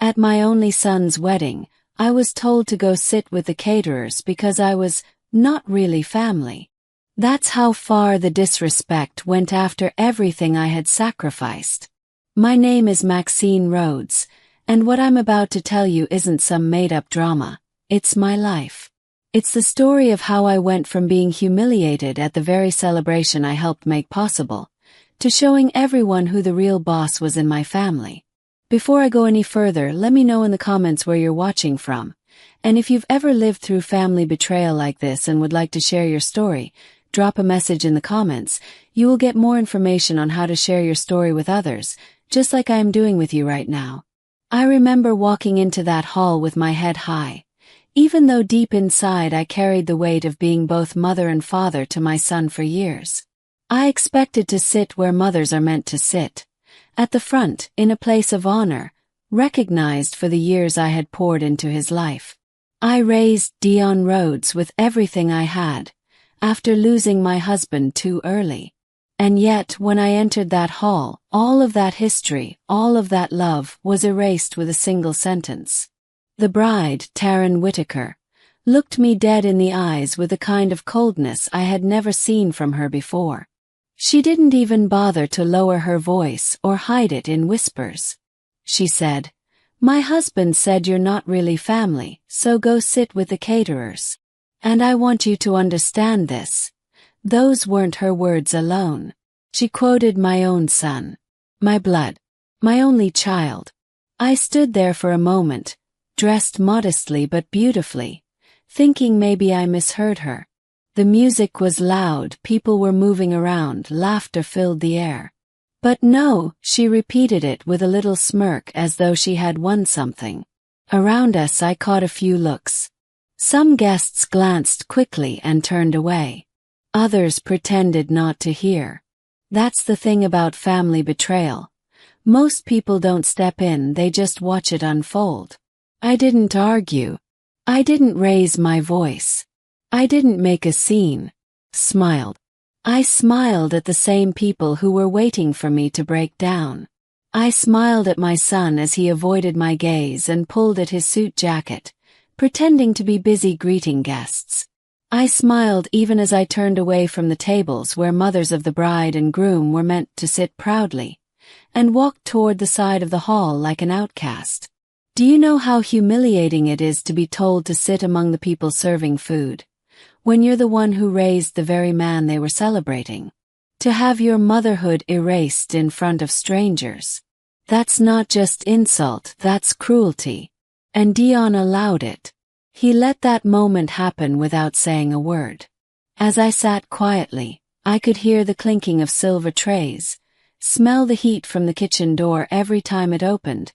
At my only son's wedding, I was told to go sit with the caterers because I was not really family. That's how far the disrespect went after everything I had sacrificed. My name is Maxine Rhodes, and what I'm about to tell you isn't some made-up drama. It's my life. It's the story of how I went from being humiliated at the very celebration I helped make possible, to showing everyone who the real boss was in my family. Before I go any further, let me know in the comments where you're watching from. And if you've ever lived through family betrayal like this and would like to share your story, drop a message in the comments. You will get more information on how to share your story with others, just like I am doing with you right now. I remember walking into that hall with my head high, even though deep inside I carried the weight of being both mother and father to my son for years. I expected to sit where mothers are meant to sit, at the front, in a place of honor, recognized for the years I had poured into his life. I raised Dion Rhodes with everything I had, after losing my husband too early. And yet, when I entered that hall, all of that history, all of that love, was erased with a single sentence. The bride, Taryn Whitaker, looked me dead in the eyes with a kind of coldness I had never seen from her before. She didn't even bother to lower her voice or hide it in whispers. She said, "My husband said you're not really family, so go sit with the caterers. And I want you to understand this." Those weren't her words alone. She quoted my own son. My blood. My only child. I stood there for a moment, dressed modestly but beautifully, thinking maybe I misheard her. The music was loud, people were moving around, laughter filled the air. But no, she repeated it with a little smirk as though she had won something. Around us I caught a few looks. Some guests glanced quickly and turned away. Others pretended not to hear. That's the thing about family betrayal. Most people don't step in, they just watch it unfold. I didn't argue. I didn't raise my voice. I didn't make a scene. Smiled. I smiled at the same people who were waiting for me to break down. I smiled at my son as he avoided my gaze and pulled at his suit jacket, pretending to be busy greeting guests. I smiled even as I turned away from the tables where mothers of the bride and groom were meant to sit proudly, and walked toward the side of the hall like an outcast. Do you know how humiliating it is to be told to sit among the people serving food, when you're the one who raised the very man they were celebrating? To have your motherhood erased in front of strangers. That's not just insult, that's cruelty. And Dion allowed it. He let that moment happen without saying a word. As I sat quietly, I could hear the clinking of silver trays, smell the heat from the kitchen door every time it opened,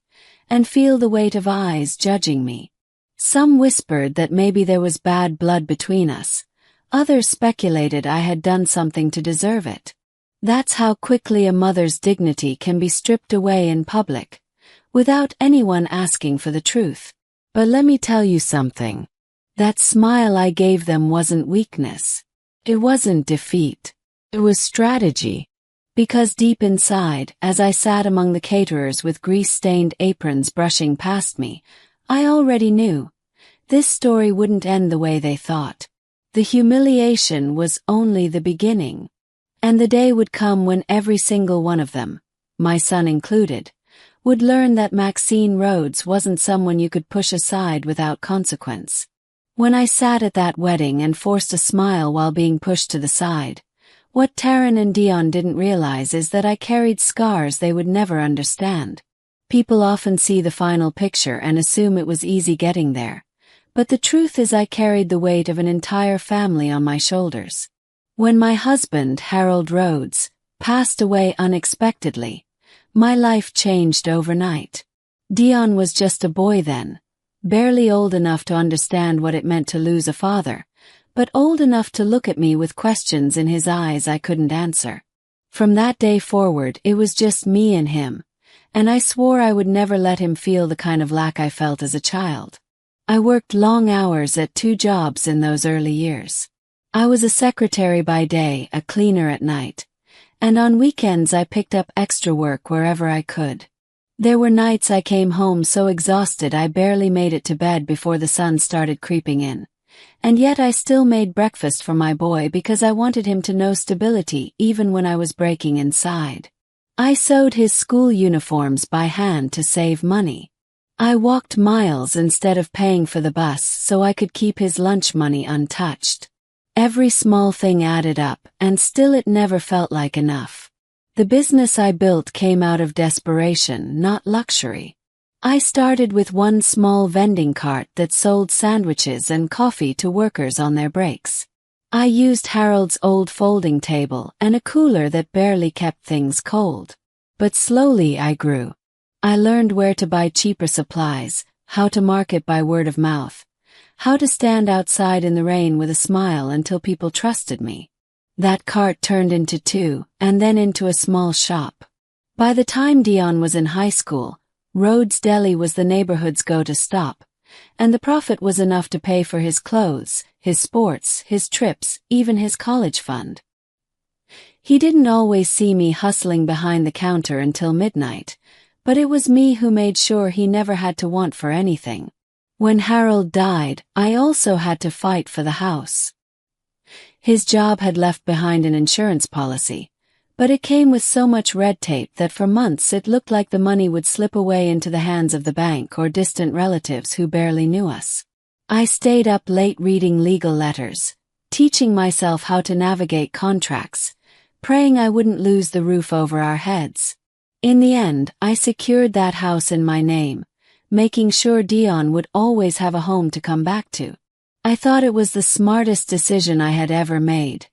and feel the weight of eyes judging me. Some whispered that maybe there was bad blood between us. Others speculated I had done something to deserve it. That's how quickly a mother's dignity can be stripped away in public, without anyone asking for the truth. But let me tell you something. That smile I gave them wasn't weakness. It wasn't defeat. It was strategy. Because deep inside, as I sat among the caterers with grease-stained aprons brushing past me, I already knew. This story wouldn't end the way they thought. The humiliation was only the beginning. And the day would come when every single one of them, my son included, would learn that Maxine Rhodes wasn't someone you could push aside without consequence. When I sat at that wedding and forced a smile while being pushed to the side, what Taryn and Dion didn't realize is that I carried scars they would never understand. People often see the final picture and assume it was easy getting there. But the truth is I carried the weight of an entire family on my shoulders. When my husband, Harold Rhodes, passed away unexpectedly, my life changed overnight. Dion was just a boy then, barely old enough to understand what it meant to lose a father, but old enough to look at me with questions in his eyes I couldn't answer. From that day forward, it was just me and him, and I swore I would never let him feel the kind of lack I felt as a child. I worked long hours at 2 jobs in those early years. I was a secretary by day, a cleaner at night, and on weekends I picked up extra work wherever I could. There were nights I came home so exhausted I barely made it to bed before the sun started creeping in. And yet I still made breakfast for my boy because I wanted him to know stability even when I was breaking inside. I sewed his school uniforms by hand to save money. I walked miles instead of paying for the bus so I could keep his lunch money untouched. Every small thing added up, and still it never felt like enough. The business I built came out of desperation, not luxury. I started with one small vending cart that sold sandwiches and coffee to workers on their breaks. I used Harold's old folding table and a cooler that barely kept things cold. But slowly I grew. I learned where to buy cheaper supplies, how to market by word of mouth, how to stand outside in the rain with a smile until people trusted me. That cart turned into two, and then into a small shop. By the time Dion was in high school, Rhodes Deli was the neighborhood's go-to stop, and the profit was enough to pay for his clothes, his sports, his trips, even his college fund. He didn't always see me hustling behind the counter until midnight, but it was me who made sure he never had to want for anything. When Harold died, I also had to fight for the house. His job had left behind an insurance policy, but it came with so much red tape that for months it looked like the money would slip away into the hands of the bank or distant relatives who barely knew us. I stayed up late reading legal letters, teaching myself how to navigate contracts, praying I wouldn't lose the roof over our heads. In the end, I secured that house in my name, making sure Dion would always have a home to come back to. I thought it was the smartest decision I had ever made,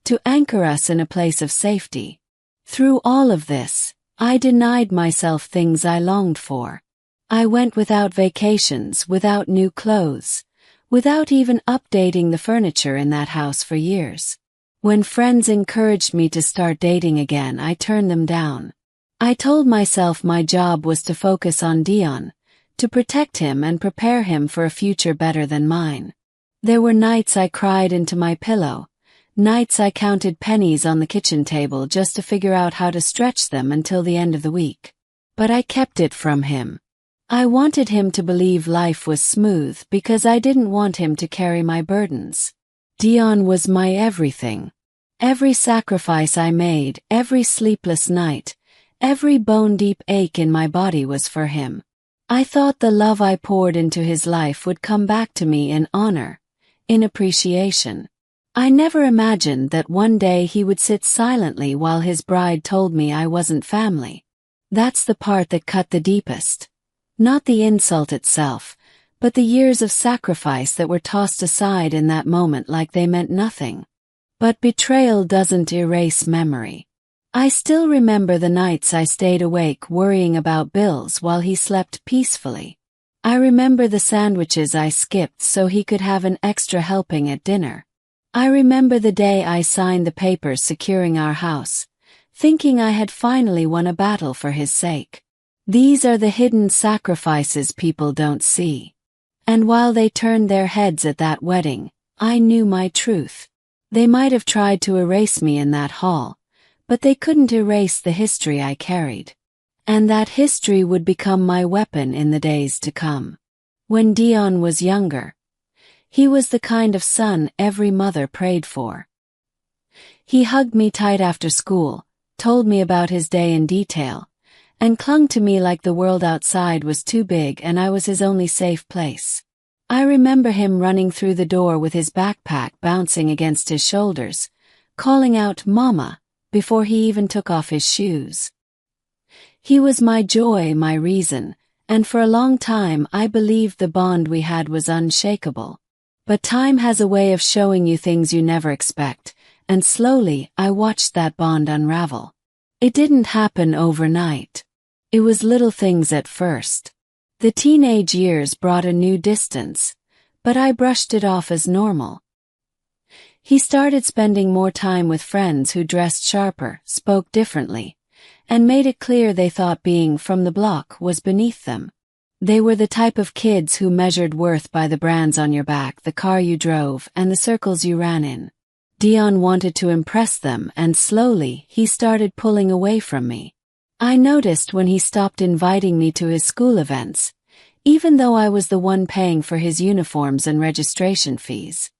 to anchor us in a place of safety. Through all of this, I denied myself things I longed for. I went without vacations, without new clothes, without even updating the furniture in that house for years. When friends encouraged me to start dating again, I turned them down. I told myself my job was to focus on Dion, to protect him and prepare him for a future better than mine. There were nights I cried into my pillow, nights I counted pennies on the kitchen table just to figure out how to stretch them until the end of the week. But I kept it from him. I wanted him to believe life was smooth because I didn't want him to carry my burdens. Dion was my everything. Every sacrifice I made, every sleepless night, every bone-deep ache in my body was for him. I thought the love I poured into his life would come back to me in honor, in appreciation. I never imagined that one day he would sit silently while his bride told me I wasn't family. That's the part that cut the deepest. Not the insult itself, but the years of sacrifice that were tossed aside in that moment like they meant nothing. But betrayal doesn't erase memory. I still remember the nights I stayed awake worrying about bills while he slept peacefully. I remember the sandwiches I skipped so he could have an extra helping at dinner. I remember the day I signed the papers securing our house, thinking I had finally won a battle for his sake. These are the hidden sacrifices people don't see. And while they turned their heads at that wedding, I knew my truth. They might have tried to erase me in that hall, but they couldn't erase the history I carried. And that history would become my weapon in the days to come. When Dion was younger, he was the kind of son every mother prayed for. He hugged me tight after school, told me about his day in detail, and clung to me like the world outside was too big and I was his only safe place. I remember him running through the door with his backpack bouncing against his shoulders, calling out "Mama," before he even took off his shoes. He was my joy, my reason, and for a long time I believed the bond we had was unshakable. But time has a way of showing you things you never expect, and slowly I watched that bond unravel. It didn't happen overnight. It was little things at first. The teenage years brought a new distance, but I brushed it off as normal. He started spending more time with friends who dressed sharper, spoke differently, and made it clear they thought being from the block was beneath them. They were the type of kids who measured worth by the brands on your back, the car you drove, and the circles you ran in. Dion wanted to impress them, and slowly he started pulling away from me. I noticed when he stopped inviting me to his school events, even though I was the one paying for his uniforms and registration fees.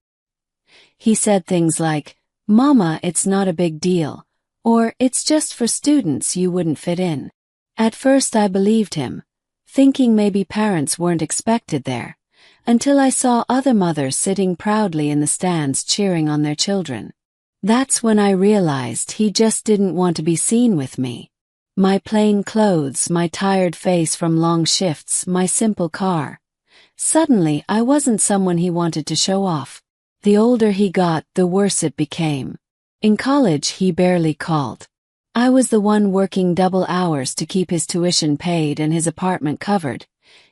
He said things like, "Mama, it's not a big deal," or "It's just for students, you wouldn't fit in." At first I believed him, thinking maybe parents weren't expected there, until I saw other mothers sitting proudly in the stands cheering on their children. That's when I realized he just didn't want to be seen with me. My plain clothes, my tired face from long shifts, my simple car. Suddenly, I wasn't someone he wanted to show off. The older he got, the worse it became. In college, he barely called. I was the one working double hours to keep his tuition paid and his apartment covered,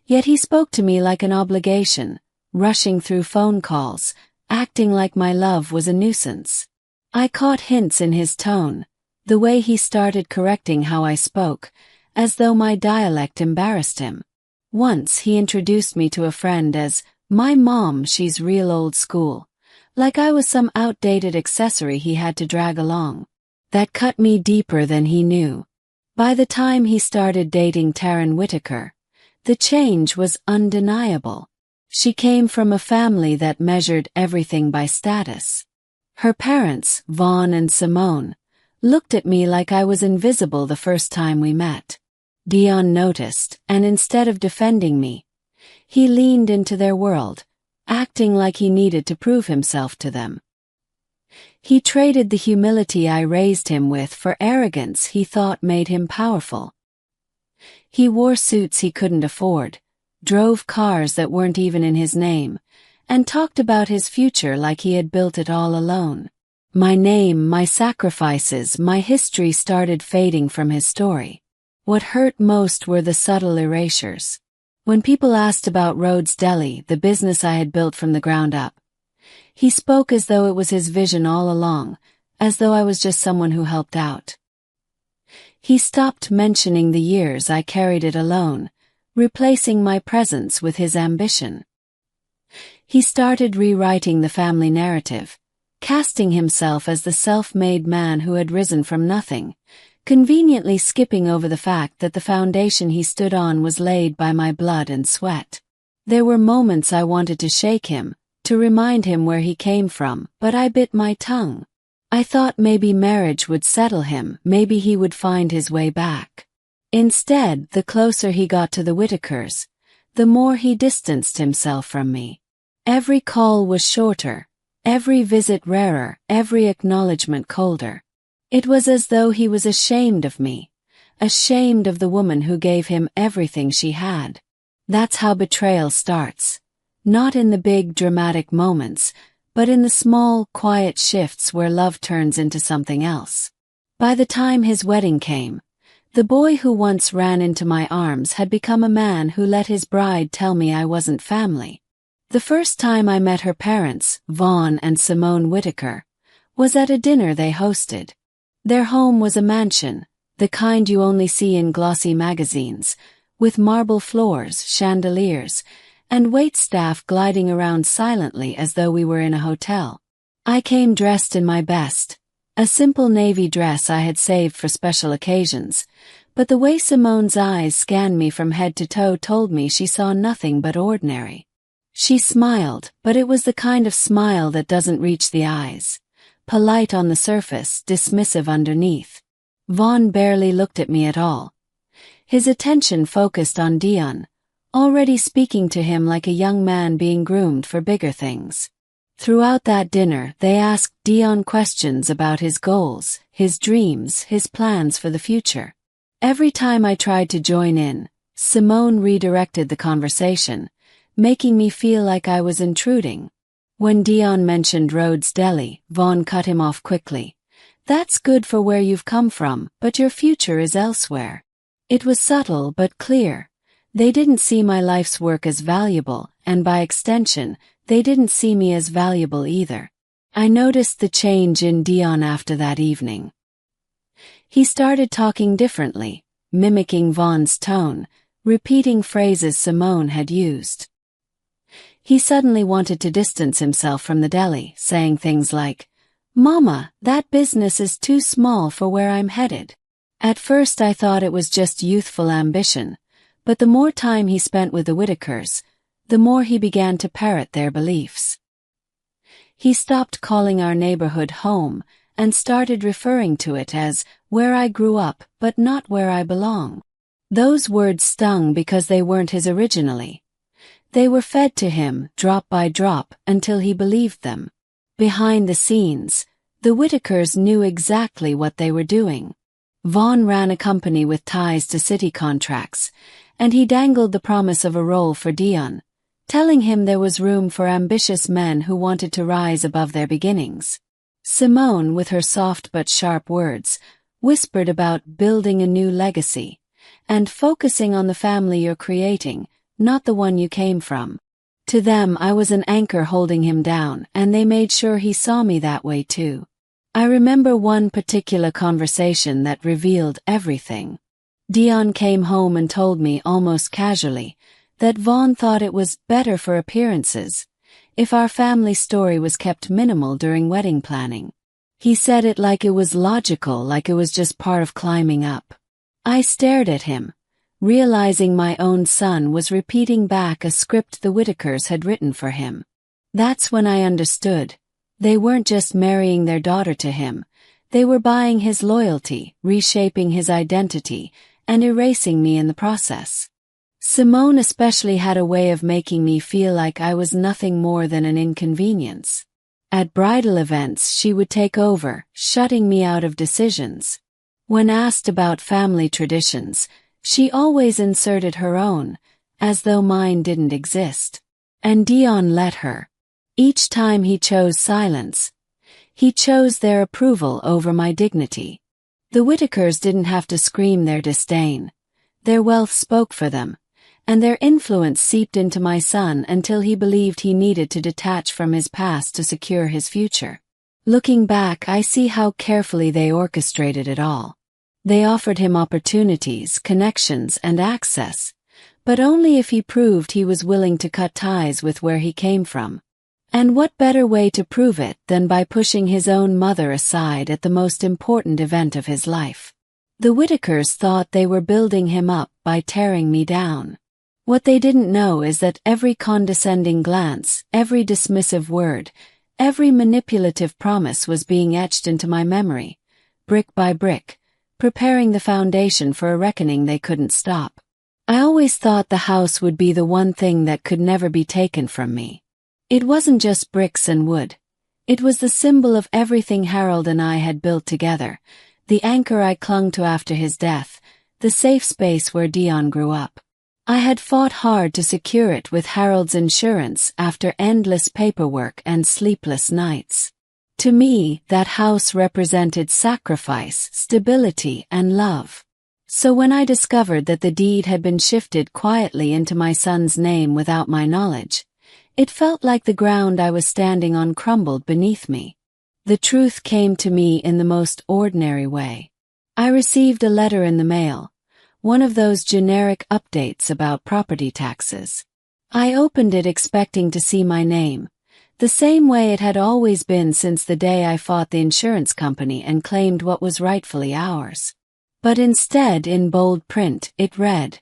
yet he spoke to me like an obligation, rushing through phone calls, acting like my love was a nuisance. I caught hints in his tone, the way he started correcting how I spoke, as though my dialect embarrassed him. Once he introduced me to a friend as, "My mom, she's real old school," like I was some outdated accessory he had to drag along. That cut me deeper than he knew. By the time he started dating Taryn Whitaker, the change was undeniable. She came from a family that measured everything by status. Her parents, Vaughn and Simone, looked at me like I was invisible the first time we met. Dion noticed, and instead of defending me, he leaned into their world, acting like he needed to prove himself to them. He traded the humility I raised him with for arrogance he thought made him powerful. He wore suits he couldn't afford, drove cars that weren't even in his name, and talked about his future like he had built it all alone. My name, my sacrifices, my history started fading from his story. What hurt most were the subtle erasures. When people asked about Rhodes Deli, the business I had built from the ground up, he spoke as though it was his vision all along, as though I was just someone who helped out. He stopped mentioning the years I carried it alone, replacing my presence with his ambition. He started rewriting the family narrative, casting himself as the self-made man who had risen from nothing, conveniently skipping over the fact that the foundation he stood on was laid by my blood and sweat. There were moments I wanted to shake him, to remind him where he came from, but I bit my tongue. I thought maybe marriage would settle him, maybe he would find his way back. Instead, the closer he got to the Whitakers, the more he distanced himself from me. Every call was shorter, every visit rarer, every acknowledgement colder. It was as though he was ashamed of me, ashamed of the woman who gave him everything she had. That's how betrayal starts. Not in the big dramatic moments, but in the small, quiet shifts where love turns into something else. By the time his wedding came, the boy who once ran into my arms had become a man who let his bride tell me I wasn't family. The first time I met her parents, Vaughn and Simone Whitaker, was at a dinner they hosted. Their home was a mansion, the kind you only see in glossy magazines, with marble floors, chandeliers, and waitstaff gliding around silently as though we were in a hotel. I came dressed in my best, a simple navy dress I had saved for special occasions, but the way Simone's eyes scanned me from head to toe told me she saw nothing but ordinary. She smiled, but it was the kind of smile that doesn't reach the eyes, polite on the surface, dismissive underneath. Vaughn barely looked at me at all. His attention focused on Dion, already speaking to him like a young man being groomed for bigger things. Throughout that dinner, they asked Dion questions about his goals, his dreams, his plans for the future. Every time I tried to join in, Simone redirected the conversation, making me feel like I was intruding. When Dion mentioned Rhodes Deli, Vaughn cut him off quickly. "That's good for where you've come from, but your future is elsewhere." It was subtle but clear. They didn't see my life's work as valuable, and by extension, they didn't see me as valuable either. I noticed the change in Dion after that evening. He started talking differently, mimicking Vaughn's tone, repeating phrases Simone had used. He suddenly wanted to distance himself from the deli, saying things like, "Mama, that business is too small for where I'm headed." At first I thought it was just youthful ambition, but the more time he spent with the Whitakers, the more he began to parrot their beliefs. He stopped calling our neighborhood home and started referring to it as where I grew up but not where I belong. Those words stung because they weren't his originally. They were fed to him drop by drop until he believed them. Behind the scenes, the Whitakers knew exactly what they were doing. Vaughn ran a company with ties to city contracts, and he dangled the promise of a role for Dion, telling him there was room for ambitious men who wanted to rise above their beginnings. Simone, with her soft but sharp words, whispered about building a new legacy, and focusing on the family you're creating, not the one you came from. To them I was an anchor holding him down, and they made sure he saw me that way too. I remember one particular conversation that revealed everything. Dion came home and told me almost casually that Vaughn thought it was better for appearances if our family story was kept minimal during wedding planning. He said it like it was logical, like it was just part of climbing up. I stared at him, realizing my own son was repeating back a script the Whitakers had written for him. That's when I understood. They weren't just marrying their daughter to him, they were buying his loyalty, reshaping his identity, and erasing me in the process. Simone especially had a way of making me feel like I was nothing more than an inconvenience. At bridal events she would take over, shutting me out of decisions. When asked about family traditions, she always inserted her own, as though mine didn't exist. And Dion let her. Each time he chose silence, he chose their approval over my dignity. The Whitakers didn't have to scream their disdain. Their wealth spoke for them, and their influence seeped into my son until he believed he needed to detach from his past to secure his future. Looking back, I see how carefully they orchestrated it all. They offered him opportunities, connections, and access, but only if he proved he was willing to cut ties with where he came from. And what better way to prove it than by pushing his own mother aside at the most important event of his life? The Whitakers thought they were building him up by tearing me down. What they didn't know is that every condescending glance, every dismissive word, every manipulative promise was being etched into my memory, brick by brick, preparing the foundation for a reckoning they couldn't stop. I always thought the house would be the one thing that could never be taken from me. It wasn't just bricks and wood. It was the symbol of everything Harold and I had built together, the anchor I clung to after his death, the safe space where Dion grew up. I had fought hard to secure it with Harold's insurance after endless paperwork and sleepless nights. To me, that house represented sacrifice, stability, and love. So when I discovered that the deed had been shifted quietly into my son's name without my knowledge, it felt like the ground I was standing on crumbled beneath me. The truth came to me in the most ordinary way. I received a letter in the mail, one of those generic updates about property taxes. I opened it expecting to see my name, the same way it had always been since the day I fought the insurance company and claimed what was rightfully ours. But instead, in bold print, it read,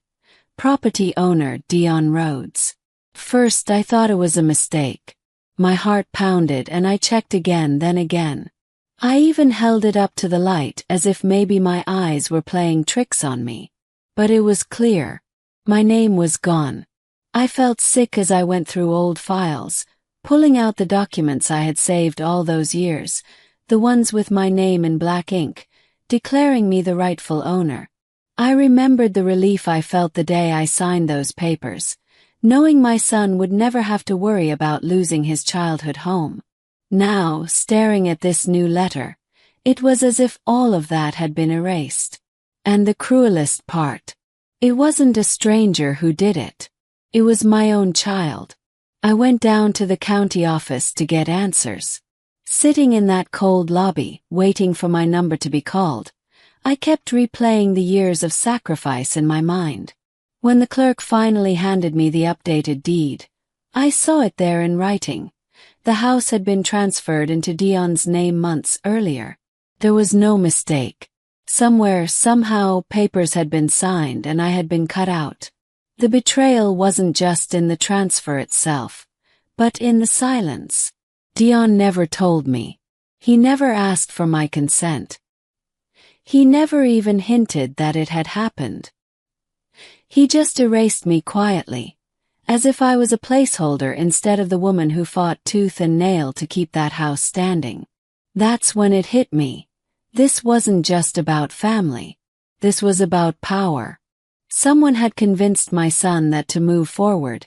"Property owner Dion Rhodes." First I thought it was a mistake. My heart pounded and I checked again, then again. I even held it up to the light as if maybe my eyes were playing tricks on me. But it was clear. My name was gone. I felt sick as I went through old files, pulling out the documents I had saved all those years, the ones with my name in black ink, declaring me the rightful owner. I remembered the relief I felt the day I signed those papers, knowing my son would never have to worry about losing his childhood home. Now, staring at this new letter, it was as if all of that had been erased. And the cruelest part, it wasn't a stranger who did it. It was my own child. I went down to the county office to get answers. Sitting in that cold lobby, waiting for my number to be called, I kept replaying the years of sacrifice in my mind. When the clerk finally handed me the updated deed, I saw it there in writing. The house had been transferred into Dion's name months earlier. There was no mistake. Somewhere, somehow, papers had been signed and I had been cut out. The betrayal wasn't just in the transfer itself, but in the silence. Dion never told me. He never asked for my consent. He never even hinted that it had happened. He just erased me quietly, as if I was a placeholder instead of the woman who fought tooth and nail to keep that house standing. That's when it hit me. This wasn't just about family. This was about power. Someone had convinced my son that to move forward,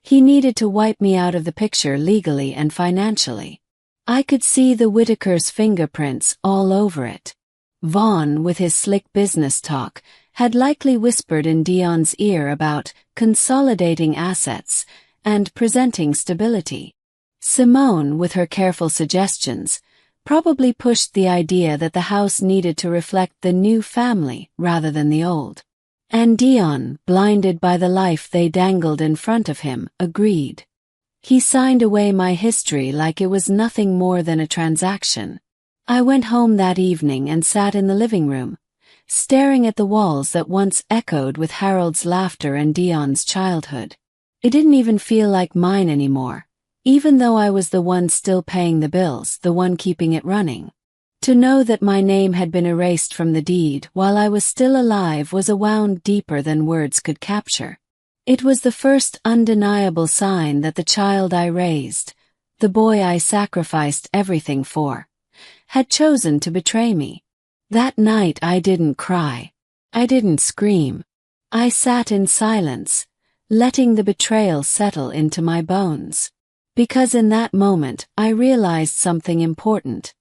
he needed to wipe me out of the picture legally and financially. I could see the Whitakers' fingerprints all over it. Vaughn, with his slick business talk, had likely whispered in Dion's ear about consolidating assets and presenting stability. Simone, with her careful suggestions, probably pushed the idea that the house needed to reflect the new family rather than the old. And Dion, blinded by the life they dangled in front of him, agreed. He signed away my history like it was nothing more than a transaction. I went home that evening and sat in the living room, staring at the walls that once echoed with Harold's laughter and Dion's childhood. It didn't even feel like mine anymore, even though I was the one still paying the bills, the one keeping it running. To know that my name had been erased from the deed while I was still alive was a wound deeper than words could capture. It was the first undeniable sign that the child I raised, the boy I sacrificed everything for, had chosen to betray me. That night I didn't cry. I didn't scream. I sat in silence, letting the betrayal settle into my bones. Because in that moment I realized something important.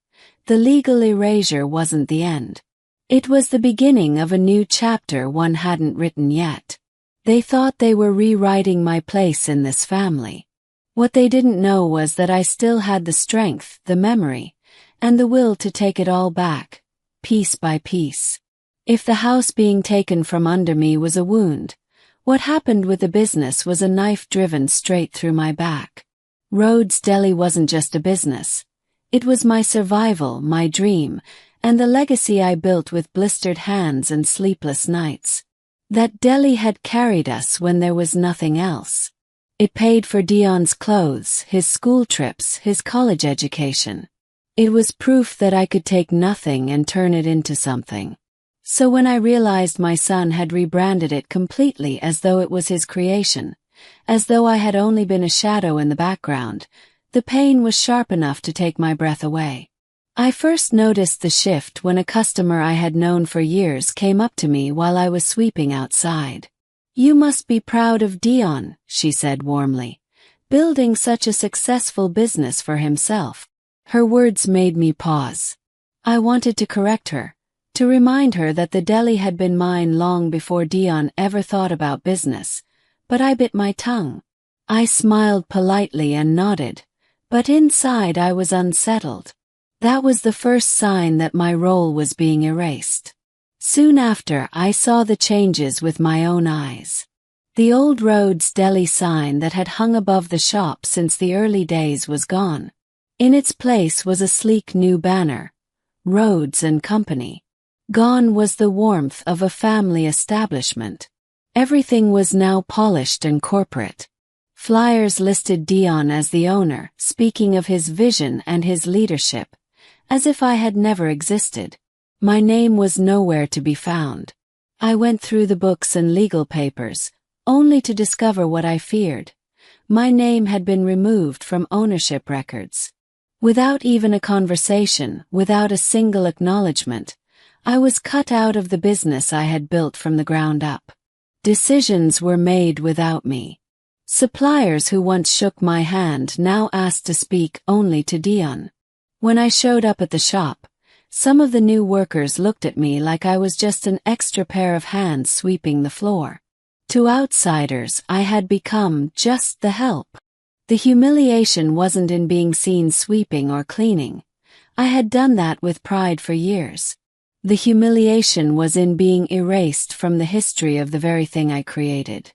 The legal erasure wasn't the end. It was the beginning of a new chapter one hadn't written yet. They thought they were rewriting my place in this family. What they didn't know was that I still had the strength, the memory, and the will to take it all back, piece by piece. If the house being taken from under me was a wound, what happened with the business was a knife driven straight through my back. Rhodes Deli wasn't just a business. It was my survival, my dream, and the legacy I built with blistered hands and sleepless nights. That deli had carried us when there was nothing else. It paid for Dion's clothes, his school trips, his college education. It was proof that I could take nothing and turn it into something. So when I realized my son had rebranded it completely as though it was his creation, as though I had only been a shadow in the background, the pain was sharp enough to take my breath away. I first noticed the shift when a customer I had known for years came up to me while I was sweeping outside. "You must be proud of Dion," she said warmly, "building such a successful business for himself." Her words made me pause. I wanted to correct her, to remind her that the deli had been mine long before Dion ever thought about business, but I bit my tongue. I smiled politely and nodded, but inside I was unsettled. That was the first sign that my role was being erased. Soon after, I saw the changes with my own eyes. The old Rhodes Deli sign that had hung above the shop since the early days was gone. In its place was a sleek new banner, Rhodes and Company. Gone was the warmth of a family establishment. Everything was now polished and corporate. Flyers listed Dion as the owner, speaking of his vision and his leadership, as if I had never existed. My name was nowhere to be found. I went through the books and legal papers, only to discover what I feared. My name had been removed from ownership records. Without even a conversation, without a single acknowledgement, I was cut out of the business I had built from the ground up. Decisions were made without me. Suppliers who once shook my hand now asked to speak only to Dion. When I showed up at the shop, some of the new workers looked at me like I was just an extra pair of hands sweeping the floor. To outsiders, I had become just the help. The humiliation wasn't in being seen sweeping or cleaning. I had done that with pride for years. The humiliation was in being erased from the history of the very thing I created.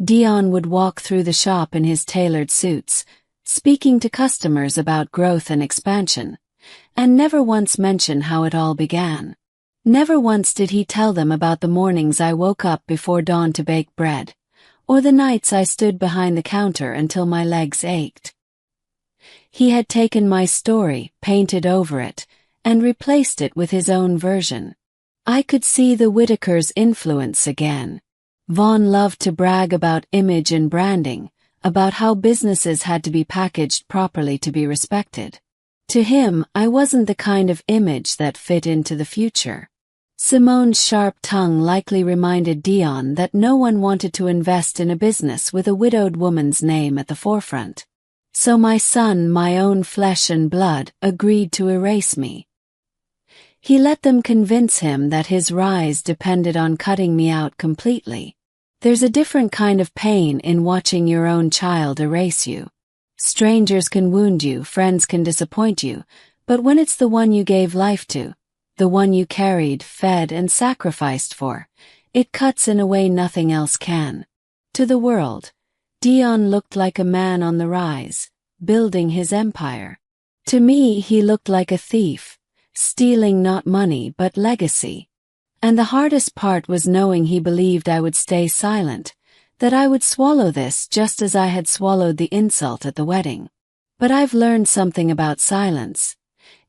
Dion would walk through the shop in his tailored suits, speaking to customers about growth and expansion, and never once mention how it all began. Never once did he tell them about the mornings I woke up before dawn to bake bread, or the nights I stood behind the counter until my legs ached. He had taken my story, painted over it, and replaced it with his own version. I could see the Whitakers' influence again. Vaughn loved to brag about image and branding, about how businesses had to be packaged properly to be respected. To him, I wasn't the kind of image that fit into the future. Simone's sharp tongue likely reminded Dion that no one wanted to invest in a business with a widowed woman's name at the forefront. So my son, my own flesh and blood, agreed to erase me. He let them convince him that his rise depended on cutting me out completely. There's a different kind of pain in watching your own child erase you. Strangers can wound you, friends can disappoint you, but when it's the one you gave life to, the one you carried, fed, and sacrificed for, it cuts in a way nothing else can. To the world, Dion looked like a man on the rise, building his empire. To me, he looked like a thief, stealing not money but legacy. And the hardest part was knowing he believed I would stay silent, that I would swallow this just as I had swallowed the insult at the wedding. But I've learned something about silence.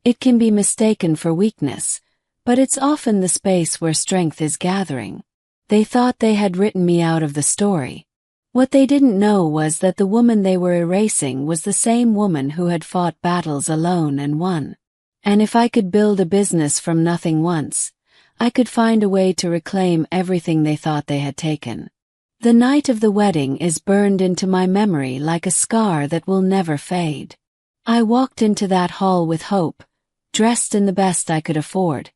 It can be mistaken for weakness, but it's often the space where strength is gathering. They thought they had written me out of the story. What they didn't know was that the woman they were erasing was the same woman who had fought battles alone and won. And if I could build a business from nothing once, I could find a way to reclaim everything they thought they had taken. The night of the wedding is burned into my memory like a scar that will never fade. I walked into that hall with hope, dressed in the best I could afford,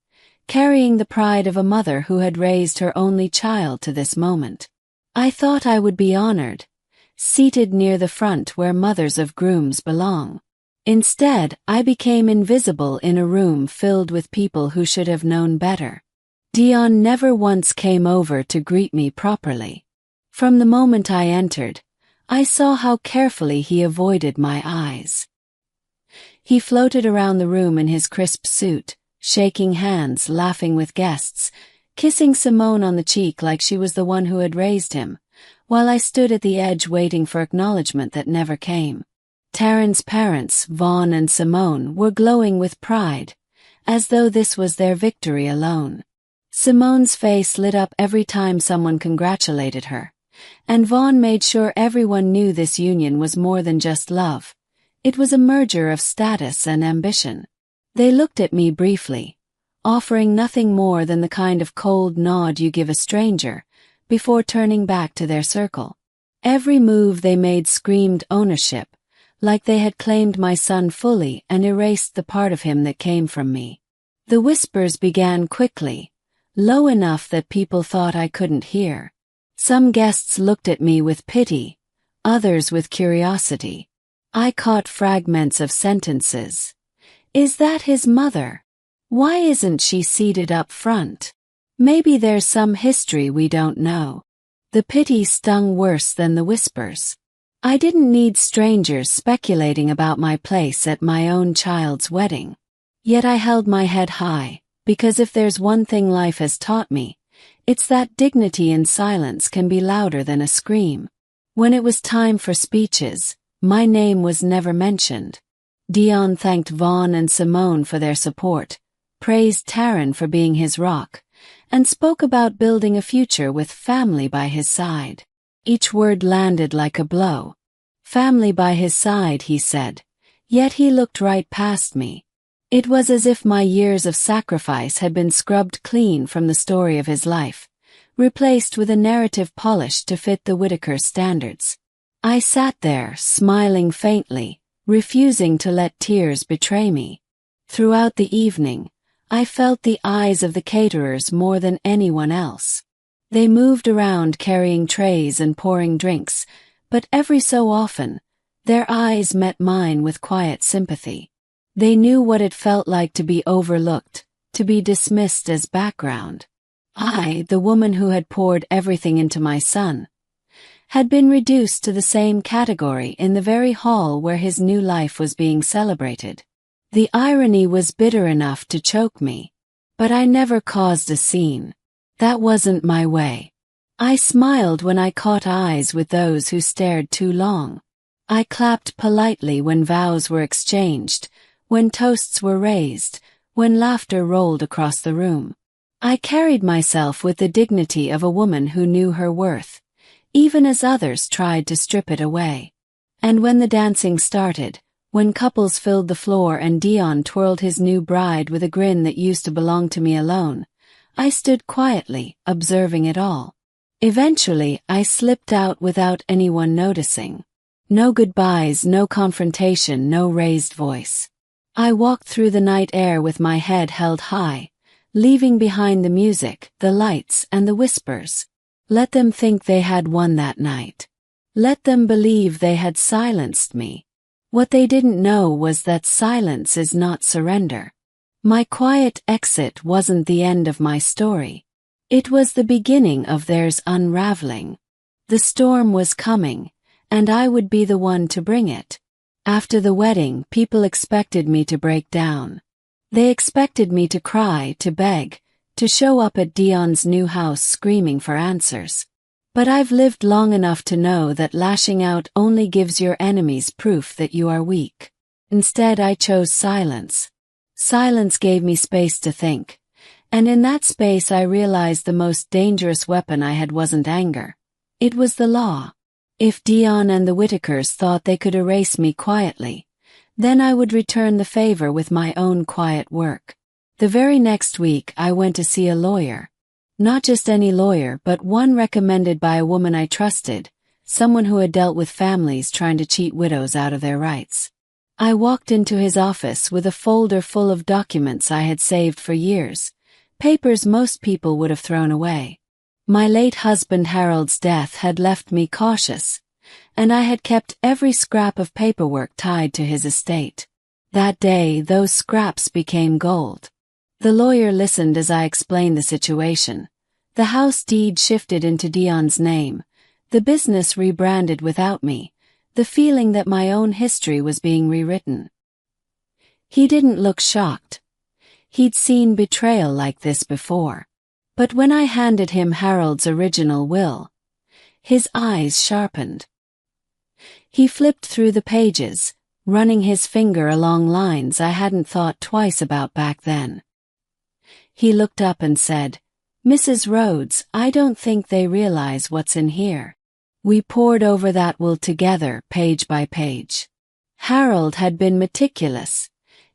carrying the pride of a mother who had raised her only child to this moment. I thought I would be honored, seated near the front where mothers of grooms belong. Instead, I became invisible in a room filled with people who should have known better. Dion never once came over to greet me properly. From the moment I entered, I saw how carefully he avoided my eyes. He floated around the room in his crisp suit, shaking hands, laughing with guests, kissing Simone on the cheek like she was the one who had raised him, while I stood at the edge waiting for acknowledgement that never came. Taryn's parents, Vaughn and Simone, were glowing with pride, as though this was their victory alone. Simone's face lit up every time someone congratulated her, and Vaughn made sure everyone knew this union was more than just love. It was a merger of status and ambition. They looked at me briefly, offering nothing more than the kind of cold nod you give a stranger, before turning back to their circle. Every move they made screamed ownership, like they had claimed my son fully and erased the part of him that came from me. The whispers began quickly, low enough that people thought I couldn't hear. Some guests looked at me with pity, others with curiosity. I caught fragments of sentences. Is that his mother? Why isn't she seated up front? Maybe there's some history we don't know. The pity stung worse than the whispers. I didn't need strangers speculating about my place at my own child's wedding. Yet I held my head high, because if there's one thing life has taught me, it's that dignity in silence can be louder than a scream. When it was time for speeches, my name was never mentioned. Dion thanked Vaughn and Simone for their support, praised Taryn for being his rock, and spoke about building a future with family by his side. Each word landed like a blow. Family by his side, he said, yet he looked right past me. It was as if my years of sacrifice had been scrubbed clean from the story of his life, replaced with a narrative polished to fit the Whitaker standards. I sat there, smiling faintly, refusing to let tears betray me. Throughout the evening, I felt the eyes of the caterers more than anyone else. They moved around carrying trays and pouring drinks, but every so often, their eyes met mine with quiet sympathy. They knew what it felt like to be overlooked, to be dismissed as background. I, the woman who had poured everything into my son, had been reduced to the same category in the very hall where his new life was being celebrated. The irony was bitter enough to choke me. But I never caused a scene. That wasn't my way. I smiled when I caught eyes with those who stared too long. I clapped politely when vows were exchanged, when toasts were raised, when laughter rolled across the room. I carried myself with the dignity of a woman who knew her worth, even as others tried to strip it away. And when the dancing started, when couples filled the floor and Dion twirled his new bride with a grin that used to belong to me alone, I stood quietly, observing it all. Eventually, I slipped out without anyone noticing. No goodbyes, no confrontation, no raised voice. I walked through the night air with my head held high, leaving behind the music, the lights, and the whispers. Let them think they had won that night. Let them believe they had silenced me. What they didn't know was that silence is not surrender. My quiet exit wasn't the end of my story. It was the beginning of theirs unraveling. The storm was coming, and I would be the one to bring it. After the wedding, people expected me to break down. They expected me to cry, to beg, to show up at Dion's new house screaming for answers. But I've lived long enough to know that lashing out only gives your enemies proof that you are weak. Instead, I chose silence. Silence gave me space to think. And in that space I realized the most dangerous weapon I had wasn't anger. It was the law. If Dion and the Whitakers thought they could erase me quietly, then I would return the favor with my own quiet work. The very next week I went to see a lawyer. Not just any lawyer, but one recommended by a woman I trusted, someone who had dealt with families trying to cheat widows out of their rights. I walked into his office with a folder full of documents I had saved for years, papers most people would have thrown away. My late husband Harold's death had left me cautious, and I had kept every scrap of paperwork tied to his estate. That day, those scraps became gold. The lawyer listened as I explained the situation. The house deed shifted into Dion's name, the business rebranded without me, the feeling that my own history was being rewritten. He didn't look shocked. He'd seen betrayal like this before. But when I handed him Harold's original will, his eyes sharpened. He flipped through the pages, running his finger along lines I hadn't thought twice about back then. He looked up and said, "Mrs. Rhodes, I don't think they realize what's in here." We pored over that will together, page by page. Harold had been meticulous,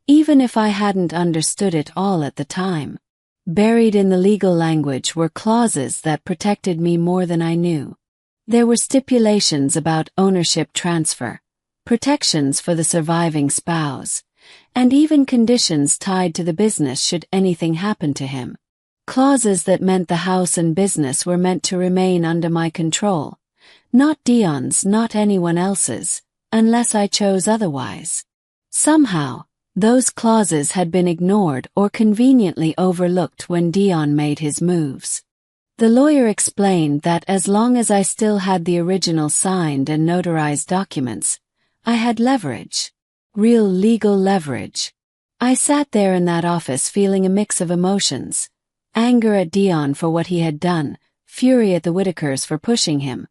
even if I hadn't understood it all at the time. Buried in the legal language were clauses that protected me more than I knew. There were stipulations about ownership transfer, protections for the surviving spouse, and even conditions tied to the business should anything happen to him. Clauses that meant the house and business were meant to remain under my control, not Dion's, not anyone else's, unless I chose otherwise. Somehow, those clauses had been ignored or conveniently overlooked when Dion made his moves. The lawyer explained that as long as I still had the original signed and notarized documents, I had leverage. Real legal leverage. I sat there in that office feeling a mix of emotions. Anger at Dion for what he had done, fury at the Whitakers for pushing him,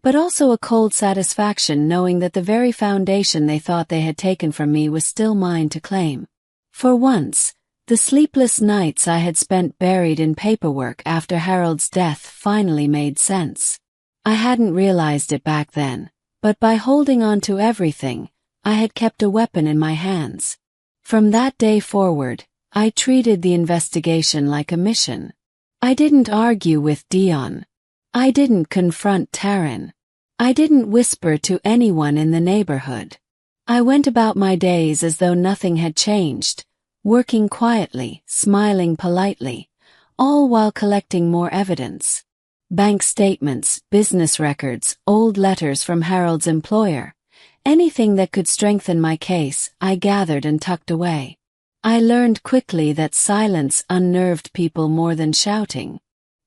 but also a cold satisfaction knowing that the very foundation they thought they had taken from me was still mine to claim. For once, the sleepless nights I had spent buried in paperwork after Harold's death finally made sense. I hadn't realized it back then, but by holding on to everything, I had kept a weapon in my hands. From that day forward, I treated the investigation like a mission. I didn't argue with Dion. I didn't confront Taryn. I didn't whisper to anyone in the neighborhood. I went about my days as though nothing had changed, working quietly, smiling politely, all while collecting more evidence. Bank statements, business records, old letters from Harold's employer. Anything that could strengthen my case, I gathered and tucked away. I learned quickly that silence unnerved people more than shouting.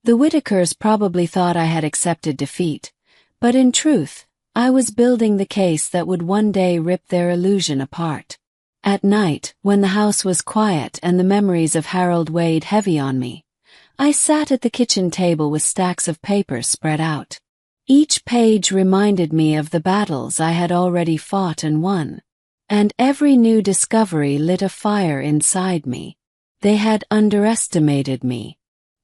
The Whitakers probably thought I had accepted defeat, but in truth, I was building the case that would one day rip their illusion apart. At night, when the house was quiet and the memories of Harold weighed heavy on me, I sat at the kitchen table with stacks of papers spread out. Each page reminded me of the battles I had already fought and won, and every new discovery lit a fire inside me. They had underestimated me.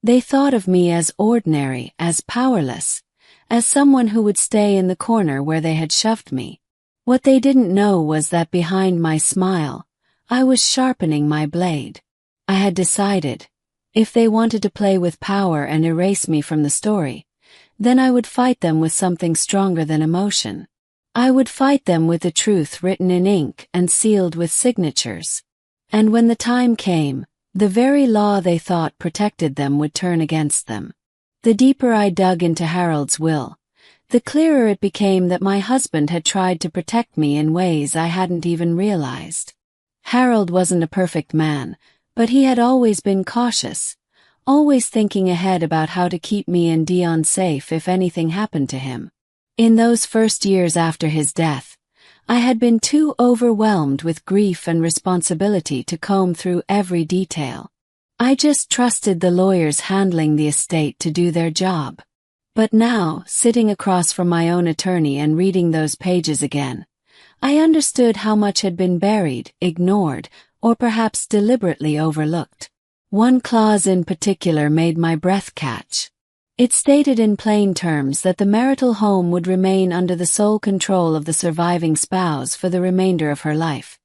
They thought of me as ordinary, as powerless, as someone who would stay in the corner where they had shoved me. What they didn't know was that behind my smile, I was sharpening my blade. I had decided, if they wanted to play with power and erase me from the story, then I would fight them with something stronger than emotion. I would fight them with the truth written in ink and sealed with signatures. And when the time came, the very law they thought protected them would turn against them. The deeper I dug into Harold's will, the clearer it became that my husband had tried to protect me in ways I hadn't even realized. Harold wasn't a perfect man, but he had always been cautious, always thinking ahead about how to keep me and Dion safe if anything happened to him. In those first years after his death, I had been too overwhelmed with grief and responsibility to comb through every detail. I just trusted the lawyers handling the estate to do their job. But now, sitting across from my own attorney and reading those pages again, I understood how much had been buried, ignored, or perhaps deliberately overlooked. One clause in particular made my breath catch. It stated in plain terms that the marital home would remain under the sole control of the surviving spouse for the remainder of her life,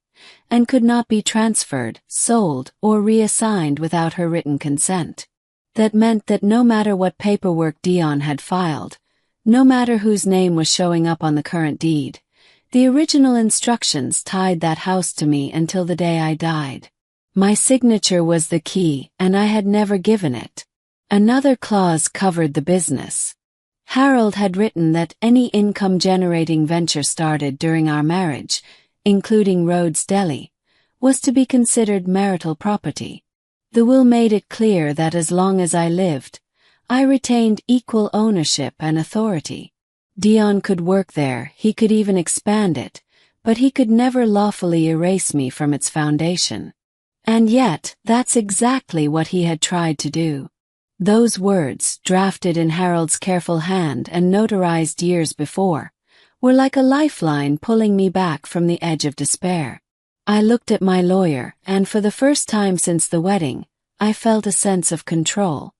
and could not be transferred, sold, or reassigned without her written consent. That meant that no matter what paperwork Dion had filed, no matter whose name was showing up on the current deed, the original instructions tied that house to me until the day I died. My signature was the key, and I had never given it. Another clause covered the business. Harold had written that any income-generating venture started during our marriage, including Rhodes Deli, was to be considered marital property. The will made it clear that as long as I lived, I retained equal ownership and authority. Dion could work there, he could even expand it, but he could never lawfully erase me from its foundation. And yet, that's exactly what he had tried to do. Those words, drafted in Harold's careful hand and notarized years before, were like a lifeline pulling me back from the edge of despair. I looked at my lawyer, and for the first time since the wedding, I felt a sense of control.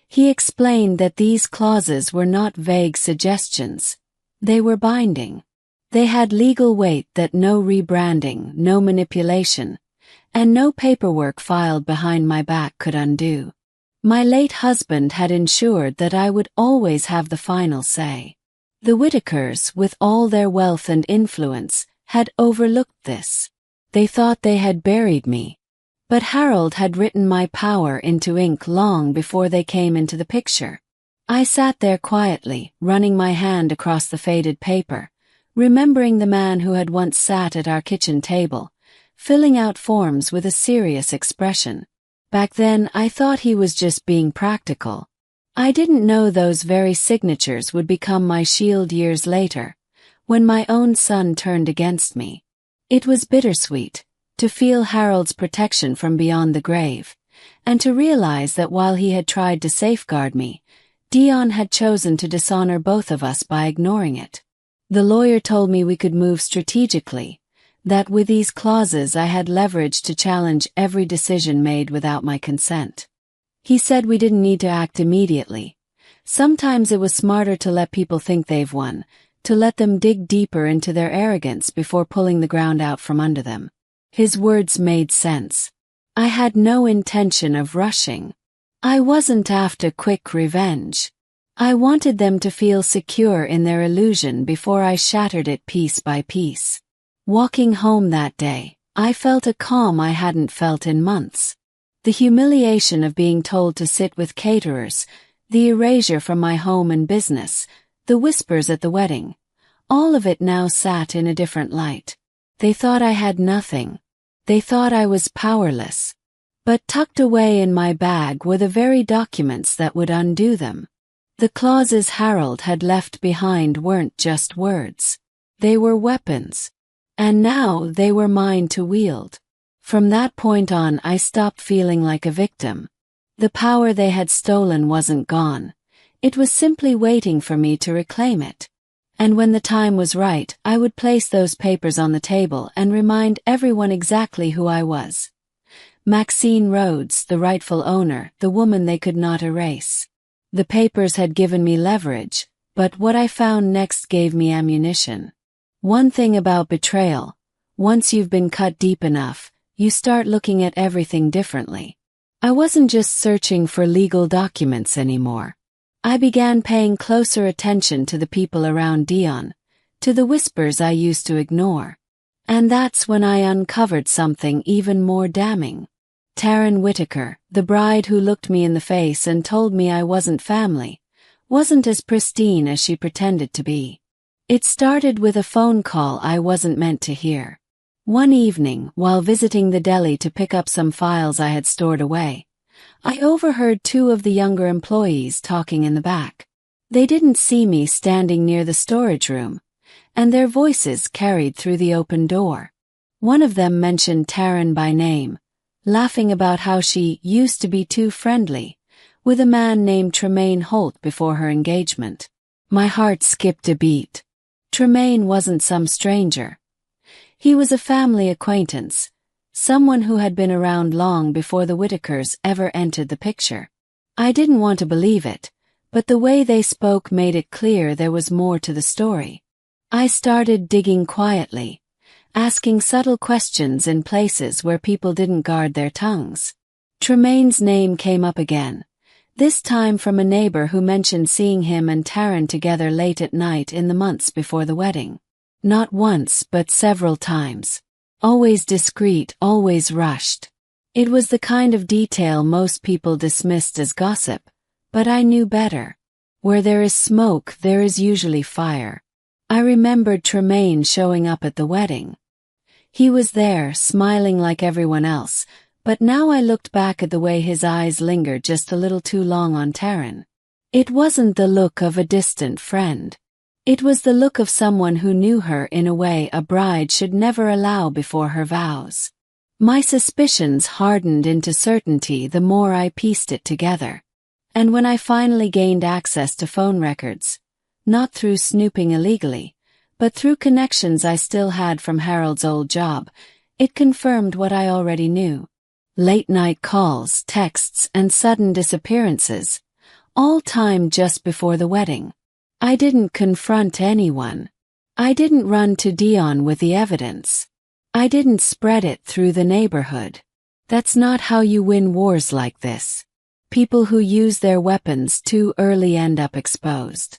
He explained that these clauses were not vague suggestions. They were binding. They had legal weight that no rebranding, no manipulation, and no paperwork filed behind my back could undo. My late husband had ensured that I would always have the final say. The Whitakers, with all their wealth and influence, had overlooked this. They thought they had buried me. But Harold had written my power into ink long before they came into the picture. I sat there quietly, running my hand across the faded paper, remembering the man who had once sat at our kitchen table, filling out forms with a serious expression. Back then, I thought he was just being practical. I didn't know those very signatures would become my shield years later, when my own son turned against me. It was bittersweet, to feel Harold's protection from beyond the grave, and to realize that while he had tried to safeguard me, Dion had chosen to dishonor both of us by ignoring it. The lawyer told me we could move strategically, that with these clauses I had leverage to challenge every decision made without my consent. He said we didn't need to act immediately. Sometimes it was smarter to let people think they've won, to let them dig deeper into their arrogance before pulling the ground out from under them. His words made sense. I had no intention of rushing. I wasn't after quick revenge. I wanted them to feel secure in their illusion before I shattered it piece by piece. Walking home that day, I felt a calm I hadn't felt in months. The humiliation of being told to sit with caterers, the erasure from my home and business, the whispers at the wedding, all of it now sat in a different light. They thought I had nothing. They thought I was powerless. But tucked away in my bag were the very documents that would undo them. The clauses Harold had left behind weren't just words. They were weapons. And now they were mine to wield. From that point on, I stopped feeling like a victim. The power they had stolen wasn't gone. It was simply waiting for me to reclaim it. And when the time was right, I would place those papers on the table and remind everyone exactly who I was. Maxine Rhodes, the rightful owner, the woman they could not erase. The papers had given me leverage, but what I found next gave me ammunition. One thing about betrayal: once you've been cut deep enough, you start looking at everything differently. I wasn't just searching for legal documents anymore. I began paying closer attention to the people around Dion, to the whispers I used to ignore. And that's when I uncovered something even more damning. Taryn Whitaker, the bride who looked me in the face and told me I wasn't family, wasn't as pristine as she pretended to be. It started with a phone call I wasn't meant to hear. One evening, while visiting the deli to pick up some files I had stored away, I overheard two of the younger employees talking in the back. They didn't see me standing near the storage room, and their voices carried through the open door. One of them mentioned Taryn by name, laughing about how she used to be too friendly with a man named Tremaine Holt before her engagement. My heart skipped a beat. Tremaine wasn't some stranger. He was a family acquaintance, someone who had been around long before the Whitakers ever entered the picture. I didn't want to believe it, but the way they spoke made it clear there was more to the story. I started digging quietly, asking subtle questions in places where people didn't guard their tongues. Tremaine's name came up again, this time from a neighbor who mentioned seeing him and Taryn together late at night in the months before the wedding. Not once, but several times. Always discreet, always rushed. It was the kind of detail most people dismissed as gossip, but I knew better. Where there is smoke, there is usually fire. I remembered Tremaine showing up at the wedding. He was there, smiling like everyone else, but now I looked back at the way his eyes lingered just a little too long on Taryn. It wasn't the look of a distant friend. It was the look of someone who knew her in a way a bride should never allow before her vows. My suspicions hardened into certainty the more I pieced it together. And when I finally gained access to phone records, not through snooping illegally, but through connections I still had from Harold's old job, it confirmed what I already knew. Late-night calls, texts, and sudden disappearances, all timed just before the wedding. I didn't confront anyone. I didn't run to Dion with the evidence. I didn't spread it through the neighborhood. That's not how you win wars like this. People who use their weapons too early end up exposed.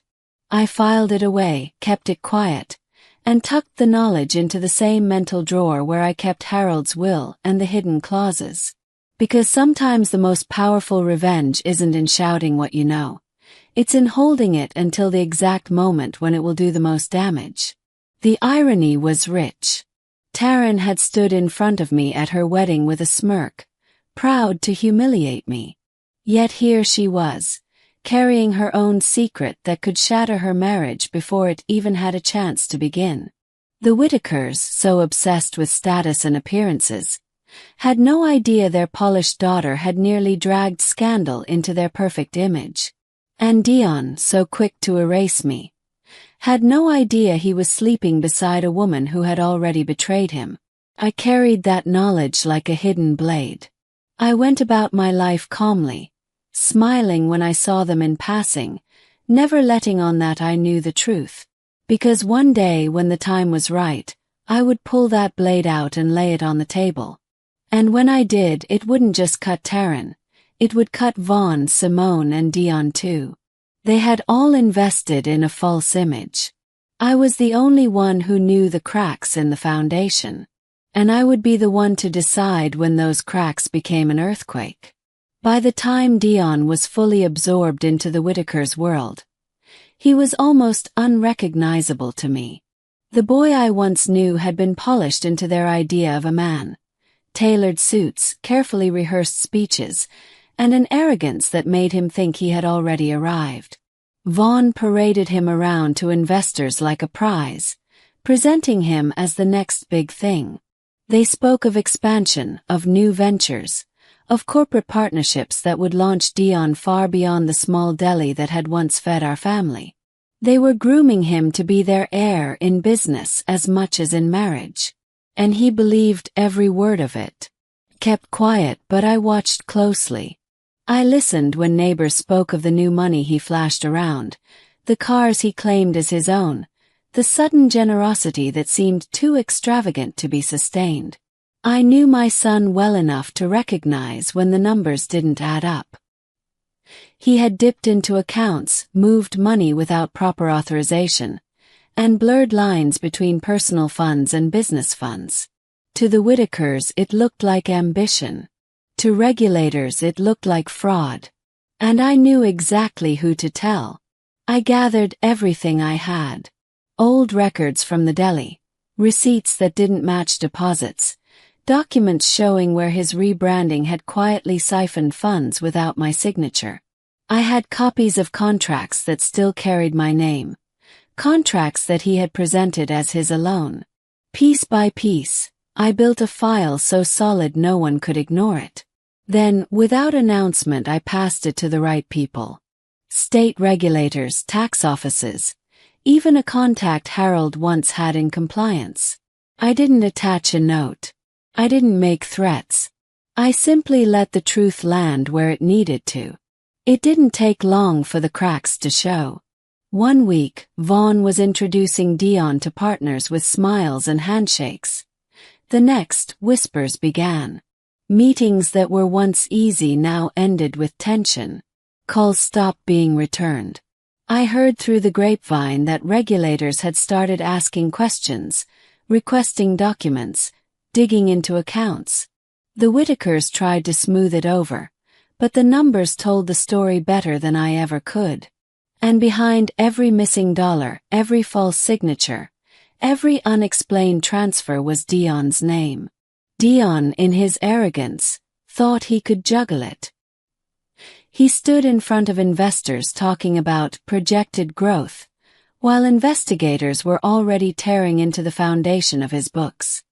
I filed it away, kept it quiet, and tucked the knowledge into the same mental drawer where I kept Harold's will and the hidden clauses. Because sometimes the most powerful revenge isn't in shouting what you know. It's in holding it until the exact moment when it will do the most damage. The irony was rich. Taryn had stood in front of me at her wedding with a smirk, proud to humiliate me. Yet here she was, carrying her own secret that could shatter her marriage before it even had a chance to begin. The Whitakers, so obsessed with status and appearances, had no idea their polished daughter had nearly dragged scandal into their perfect image. And Dion, so quick to erase me, had no idea he was sleeping beside a woman who had already betrayed him. I carried that knowledge like a hidden blade. I went about my life calmly, smiling when I saw them in passing, never letting on that I knew the truth. Because one day when the time was right, I would pull that blade out and lay it on the table. And when I did, it wouldn't just cut Taryn. It would cut Vaughn, Simone, and Dion too. They had all invested in a false image. I was the only one who knew the cracks in the foundation. And I would be the one to decide when those cracks became an earthquake. By the time Dion was fully absorbed into the Whitakers' world, he was almost unrecognizable to me. The boy I once knew had been polished into their idea of a man. Tailored suits, carefully rehearsed speeches, and an arrogance that made him think he had already arrived. Vaughn paraded him around to investors like a prize, presenting him as the next big thing. They spoke of expansion, of new ventures, of corporate partnerships that would launch Dion far beyond the small deli that had once fed our family. They were grooming him to be their heir in business as much as in marriage. And he believed every word of it. Kept quiet, but I watched closely. I listened when neighbors spoke of the new money he flashed around, the cars he claimed as his own, the sudden generosity that seemed too extravagant to be sustained. I knew my son well enough to recognize when the numbers didn't add up. He had dipped into accounts, moved money without proper authorization, and blurred lines between personal funds and business funds. To the Whitakers it looked like ambition. To regulators it looked like fraud. And I knew exactly who to tell. I gathered everything I had. Old records from the deli, receipts that didn't match deposits, documents showing where his rebranding had quietly siphoned funds without my signature. I had copies of contracts that still carried my name, contracts that he had presented as his alone. Piece by piece, I built a file so solid no one could ignore it. Then, without announcement, I passed it to the right people. State regulators, tax offices, even a contact Harold once had in compliance. I didn't attach a note. I didn't make threats. I simply let the truth land where it needed to. It didn't take long for the cracks to show. One week, Vaughn was introducing Dion to partners with smiles and handshakes. The next, whispers began. Meetings that were once easy now ended with tension. Calls stopped being returned. I heard through the grapevine that regulators had started asking questions, requesting documents, digging into accounts. The Whitakers tried to smooth it over, but the numbers told the story better than I ever could. And behind every missing dollar, every false signature, every unexplained transfer was Dion's name. Dion, in his arrogance, thought he could juggle it. He stood in front of investors talking about projected growth, while investigators were already tearing into the foundation of his books.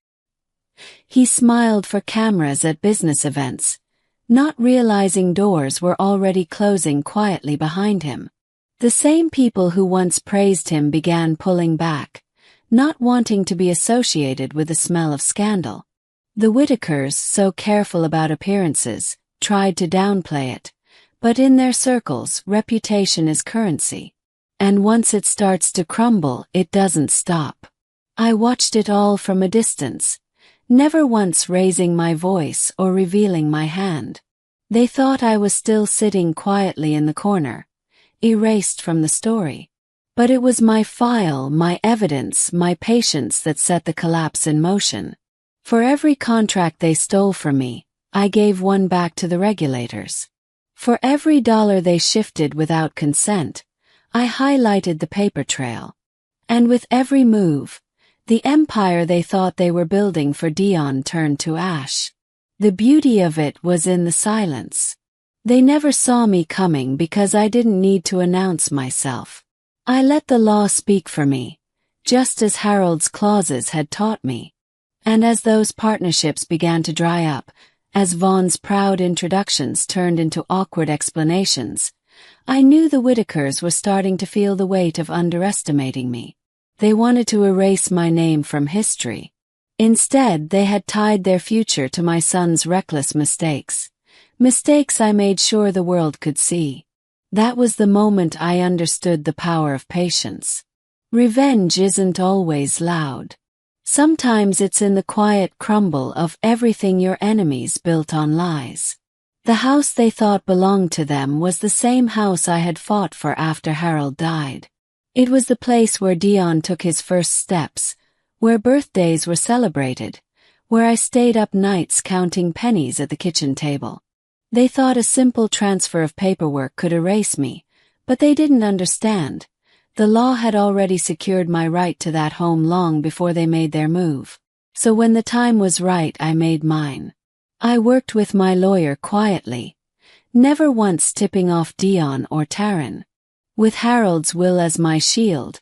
He smiled for cameras at business events, not realizing doors were already closing quietly behind him. The same people who once praised him began pulling back, not wanting to be associated with the smell of scandal. The Whitakers, so careful about appearances, tried to downplay it. But in their circles, reputation is currency. And once it starts to crumble, it doesn't stop. I watched it all from a distance, never once raising my voice or revealing my hand. They thought I was still sitting quietly in the corner, erased from the story. But it was my file, my evidence, my patience that set the collapse in motion. For every contract they stole from me, I gave one back to the regulators. For every dollar they shifted without consent, I highlighted the paper trail. And with every move, the empire they thought they were building for Dion turned to ash. The beauty of it was in the silence. They never saw me coming because I didn't need to announce myself. I let the law speak for me, just as Harold's clauses had taught me. And as those partnerships began to dry up, as Vaughn's proud introductions turned into awkward explanations, I knew the Whitakers were starting to feel the weight of underestimating me. They wanted to erase my name from history. Instead, they had tied their future to my son's reckless mistakes. Mistakes I made sure the world could see. That was the moment I understood the power of patience. Revenge isn't always loud. Sometimes it's in the quiet crumble of everything your enemies built on lies. The house they thought belonged to them was the same house I had fought for after Harold died. It was the place where Dion took his first steps, where birthdays were celebrated, where I stayed up nights counting pennies at the kitchen table. They thought a simple transfer of paperwork could erase me, but they didn't understand. The law had already secured my right to that home long before they made their move. So when the time was right, I made mine. I worked with my lawyer quietly, never once tipping off Dion or Taryn. With Harold's will as my shield,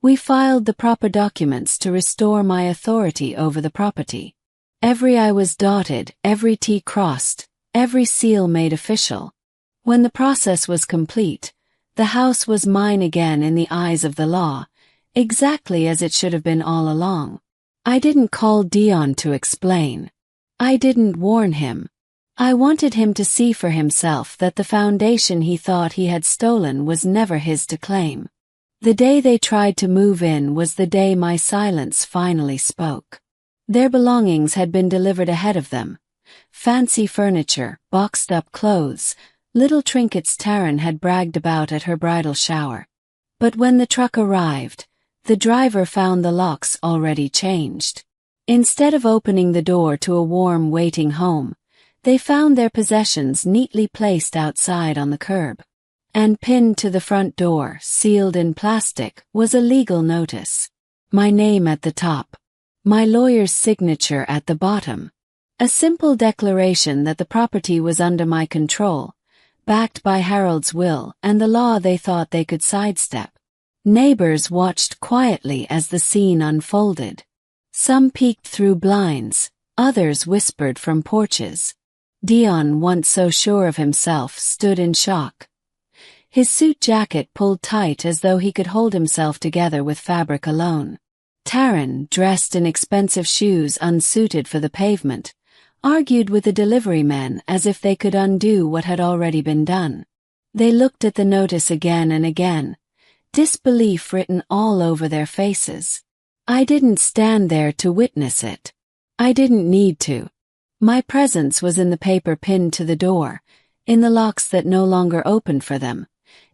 We filed the proper documents to restore my authority over the property. Every I was dotted, every T crossed, every seal made official. When the process was complete, the house was mine again in the eyes of the law, exactly as it should have been all along. I didn't call Dion to explain. I didn't warn him. I wanted him to see for himself that the foundation he thought he had stolen was never his to claim. The day they tried to move in was the day my silence finally spoke. Their belongings had been delivered ahead of them. Fancy furniture, boxed-up clothes, little trinkets Taryn had bragged about at her bridal shower. But when the truck arrived, the driver found the locks already changed. Instead of opening the door to a warm waiting home, they found their possessions neatly placed outside on the curb. And pinned to the front door, sealed in plastic, was a legal notice. My name at the top. My lawyer's signature at the bottom. A simple declaration that the property was under my control, backed by Harold's will and the law they thought they could sidestep. Neighbors watched quietly as the scene unfolded. Some peeked through blinds, others whispered from porches. Dion, once so sure of himself, stood in shock. His suit jacket pulled tight as though he could hold himself together with fabric alone. Taryn, dressed in expensive shoes unsuited for the pavement, argued with the delivery men as if they could undo what had already been done. They looked at the notice again and again, disbelief written all over their faces. I didn't stand there to witness it. I didn't need to. My presence was in the paper pinned to the door, in the locks that no longer opened for them,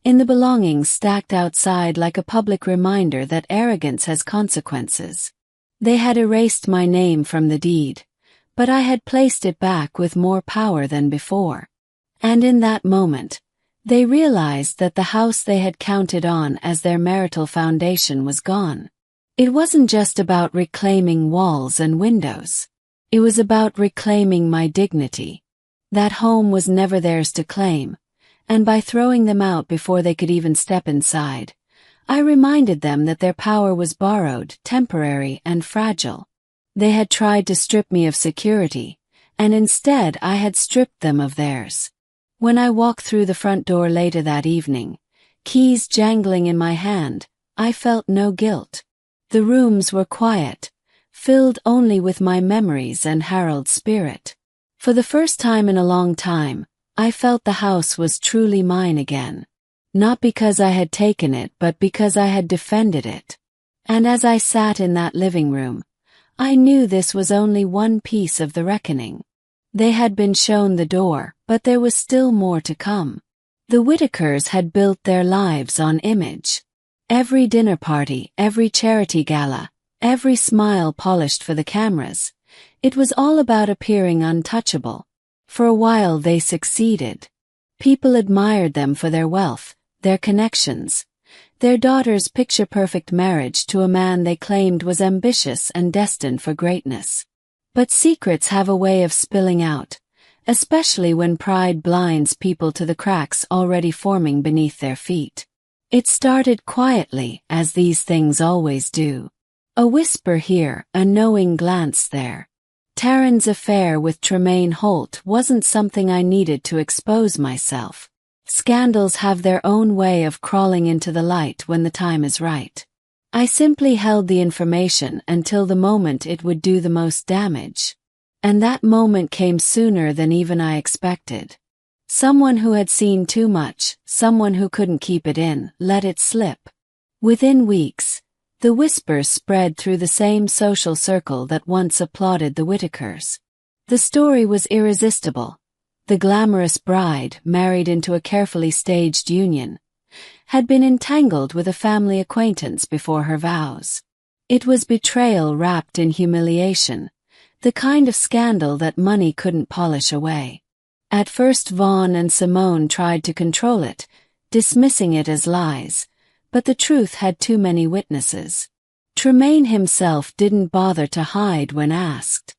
in the belongings stacked outside like a public reminder that arrogance has consequences. They had erased my name from the deed, but I had placed it back with more power than before. And in that moment, they realized that the house they had counted on as their marital foundation was gone. It wasn't just about reclaiming walls and windows. It was about reclaiming my dignity. That home was never theirs to claim, and by throwing them out before they could even step inside, I reminded them that their power was borrowed, temporary, and fragile. They had tried to strip me of security, and instead I had stripped them of theirs. When I walked through the front door later that evening, keys jangling in my hand, I felt no guilt. The rooms were quiet, filled only with my memories and Harold's spirit. For the first time in a long time, I felt the house was truly mine again. Not because I had taken it, but because I had defended it. And as I sat in that living room, I knew this was only one piece of the reckoning. They had been shown the door, but there was still more to come. The Whitakers had built their lives on image. Every dinner party, every charity gala, every smile polished for the cameras. It was all about appearing untouchable. For a while they succeeded. People admired them for their wealth, their connections, their daughter's picture-perfect marriage to a man they claimed was ambitious and destined for greatness. But secrets have a way of spilling out, especially when pride blinds people to the cracks already forming beneath their feet. It started quietly, as these things always do. A whisper here, a knowing glance there. Taryn's affair with Tremaine Holt wasn't something I needed to expose myself. Scandals have their own way of crawling into the light when the time is right. I simply held the information until the moment it would do the most damage. And that moment came sooner than even I expected. Someone who had seen too much, someone who couldn't keep it in, let it slip. Within weeks, the whispers spread through the same social circle that once applauded the Whitakers. The story was irresistible. The glamorous bride, married into a carefully staged union, had been entangled with a family acquaintance before her vows. It was betrayal wrapped in humiliation, the kind of scandal that money couldn't polish away. At first Vaughn and Simone tried to control it, dismissing it as lies, but the truth had too many witnesses. Tremaine himself didn't bother to hide when asked.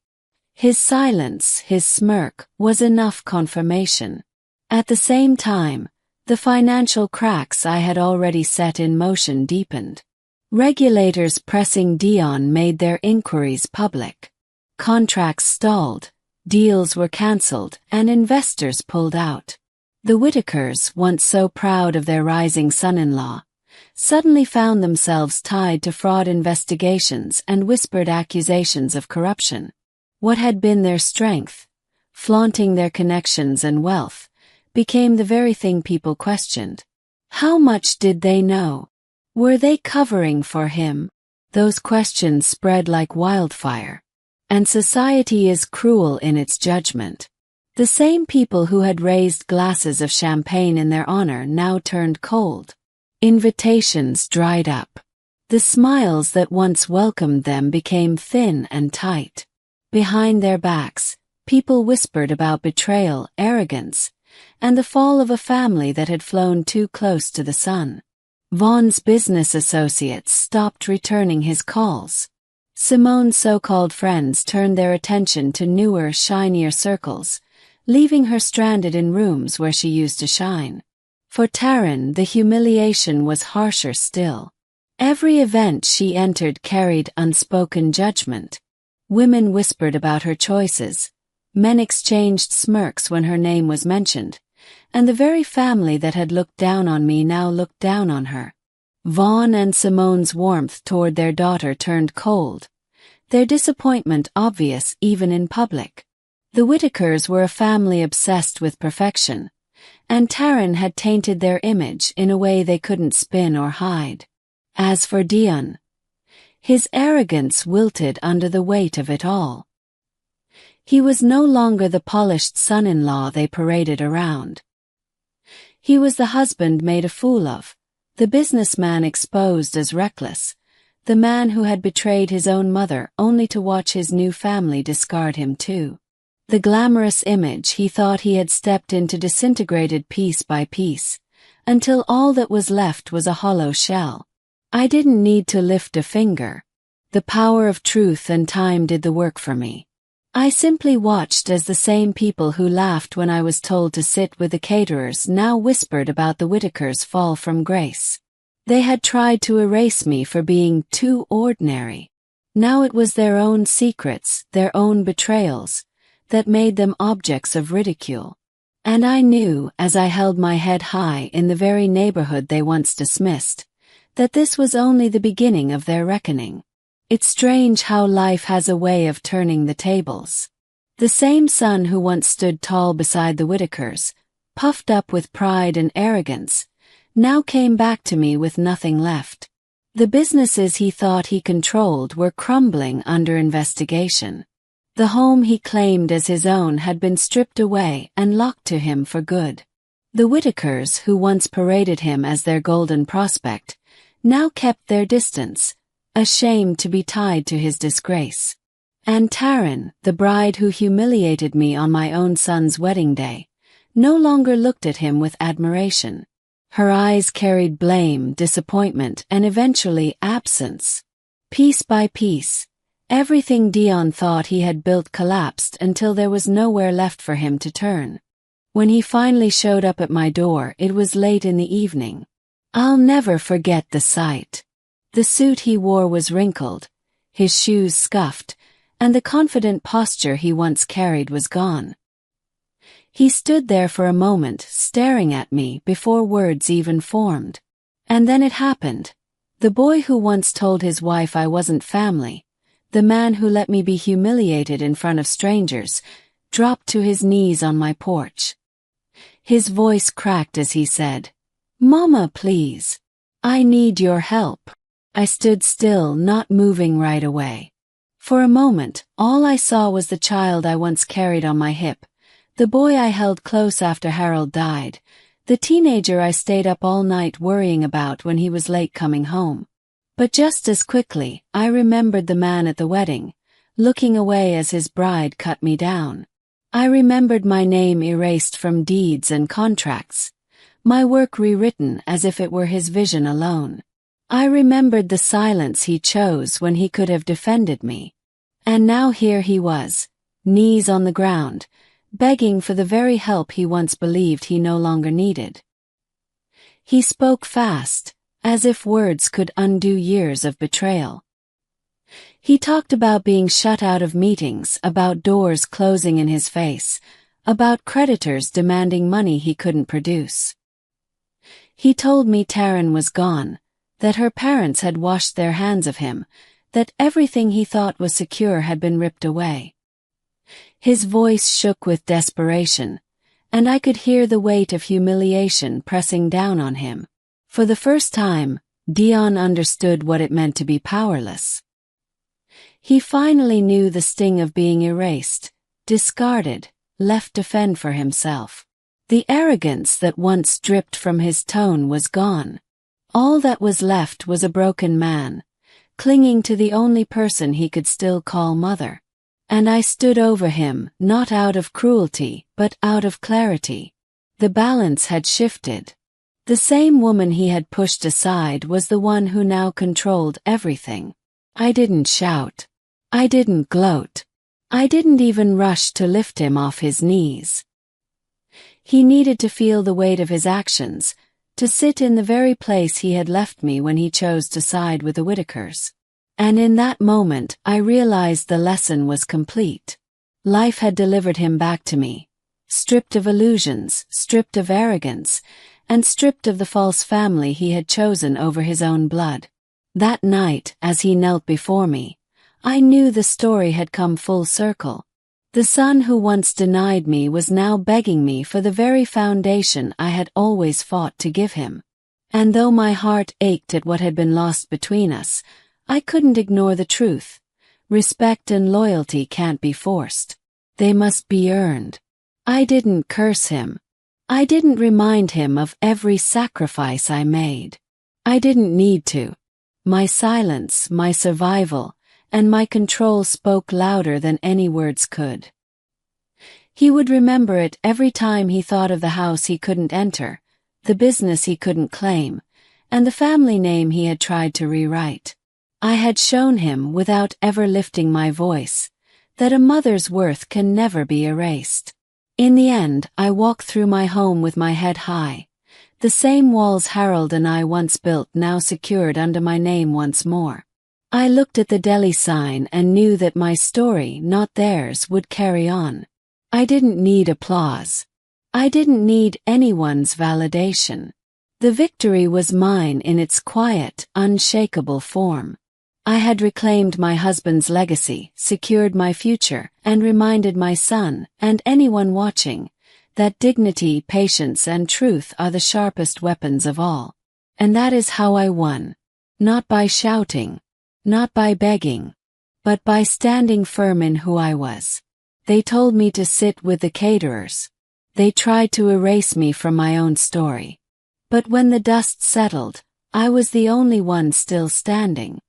His silence, his smirk, was enough confirmation. At the same time, the financial cracks I had already set in motion deepened. Regulators pressing Dion made their inquiries public. Contracts stalled, deals were cancelled, and investors pulled out. The Whitakers, once so proud of their rising son-in-law, suddenly found themselves tied to fraud investigations and whispered accusations of corruption. What had been their strength, flaunting their connections and wealth, became the very thing people questioned. How much did they know? Were they covering for him? Those questions spread like wildfire. And society is cruel in its judgment. The same people who had raised glasses of champagne in their honor now turned cold. Invitations dried up. The smiles that once welcomed them became thin and tight. Behind their backs, people whispered about betrayal, arrogance, and the fall of a family that had flown too close to the sun. Vaughn's business associates stopped returning his calls. Simone's so-called friends turned their attention to newer, shinier circles, leaving her stranded in rooms where she used to shine. For Taryn, the humiliation was harsher still. Every event she entered carried unspoken judgment. Women whispered about her choices. Men exchanged smirks when her name was mentioned, and the very family that had looked down on me now looked down on her. Vaughn and Simone's warmth toward their daughter turned cold, their disappointment obvious even in public. The Whitakers were a family obsessed with perfection, and Taryn had tainted their image in a way they couldn't spin or hide. As for Dion, his arrogance wilted under the weight of it all. He was no longer the polished son-in-law they paraded around. He was the husband made a fool of, the businessman exposed as reckless, the man who had betrayed his own mother only to watch his new family discard him too. The glamorous image he thought he had stepped into disintegrated piece by piece, until all that was left was a hollow shell. I didn't need to lift a finger. The power of truth and time did the work for me. I simply watched as the same people who laughed when I was told to sit with the Caterers now whispered about the Whitakers' fall from grace. They had tried to erase me for being too ordinary. Now it was their own secrets, their own betrayals, that made them objects of ridicule. And I knew, as I held my head high in the very neighborhood they once dismissed, that this was only the beginning of their reckoning. It's strange how life has a way of turning the tables. The same son who once stood tall beside the Whitakers, puffed up with pride and arrogance, now came back to me with nothing left. The businesses he thought he controlled were crumbling under investigation. The home he claimed as his own had been stripped away and locked to him for good. The Whitakers, who once paraded him as their golden prospect, now kept their distance, ashamed to be tied to his disgrace. And Taryn, the bride who humiliated me on my own son's wedding day, no longer looked at him with admiration. Her eyes carried blame, disappointment, and eventually absence. Piece by piece, everything Dion thought he had built collapsed until there was nowhere left for him to turn. When he finally showed up at my door, it was late in the evening. I'll never forget the sight. The suit he wore was wrinkled, his shoes scuffed, and the confident posture he once carried was gone. He stood there for a moment, staring at me before words even formed. And then it happened. The boy who once told his wife I wasn't family, the man who let me be humiliated in front of strangers, dropped to his knees on my porch. His voice cracked as he said, "Mama, please. I need your help." I stood still, not moving right away. For a moment, all I saw was the child I once carried on my hip, the boy I held close after Harold died, the teenager I stayed up all night worrying about when he was late coming home. But just as quickly, I remembered the man at the wedding, looking away as his bride cut me down. I remembered my name erased from deeds and contracts, my work rewritten as if it were his vision alone. I remembered the silence he chose when he could have defended me. And now here he was, knees on the ground, begging for the very help he once believed he no longer needed. He spoke fast, as if words could undo years of betrayal. He talked about being shut out of meetings, about doors closing in his face, about creditors demanding money he couldn't produce. He told me Taryn was gone, that her parents had washed their hands of him, that everything he thought was secure had been ripped away. His voice shook with desperation, and I could hear the weight of humiliation pressing down on him. For the first time, Dion understood what it meant to be powerless. He finally knew the sting of being erased, discarded, left to fend for himself. The arrogance that once dripped from his tone was gone. All that was left was a broken man, clinging to the only person he could still call mother. And I stood over him, not out of cruelty, but out of clarity. The balance had shifted. The same woman he had pushed aside was the one who now controlled everything. I didn't shout. I didn't gloat. I didn't even rush to lift him off his knees. He needed to feel the weight of his actions, to sit in the very place he had left me when he chose to side with the Whitakers. And in that moment, I realized the lesson was complete. Life had delivered him back to me, stripped of illusions, stripped of arrogance, and stripped of the false family he had chosen over his own blood. That night, as he knelt before me, I knew the story had come full circle. The son who once denied me was now begging me for the very foundation I had always fought to give him. And though my heart ached at what had been lost between us, I couldn't ignore the truth. Respect and loyalty can't be forced. They must be earned. I didn't curse him. I didn't remind him of every sacrifice I made. I didn't need to. My silence, my survival, and my control spoke louder than any words could. He would remember it every time he thought of the house he couldn't enter, the business he couldn't claim, and the family name he had tried to rewrite. I had shown him, without ever lifting my voice, that a mother's worth can never be erased. In the end, I walked through my home with my head high, the same walls Harold and I once built now secured under my name once more. I looked at the deli sign and knew that my story, not theirs, would carry on. I didn't need applause. I didn't need anyone's validation. The victory was mine in its quiet, unshakable form. I had reclaimed my husband's legacy, secured my future, and reminded my son, and anyone watching, that dignity, patience, and truth are the sharpest weapons of all. And that is how I won. Not by shouting. Not by begging, but by standing firm in who I was. They told me to sit with the Caterers. They tried to erase me from my own story. But when the dust settled, I was the only one still standing.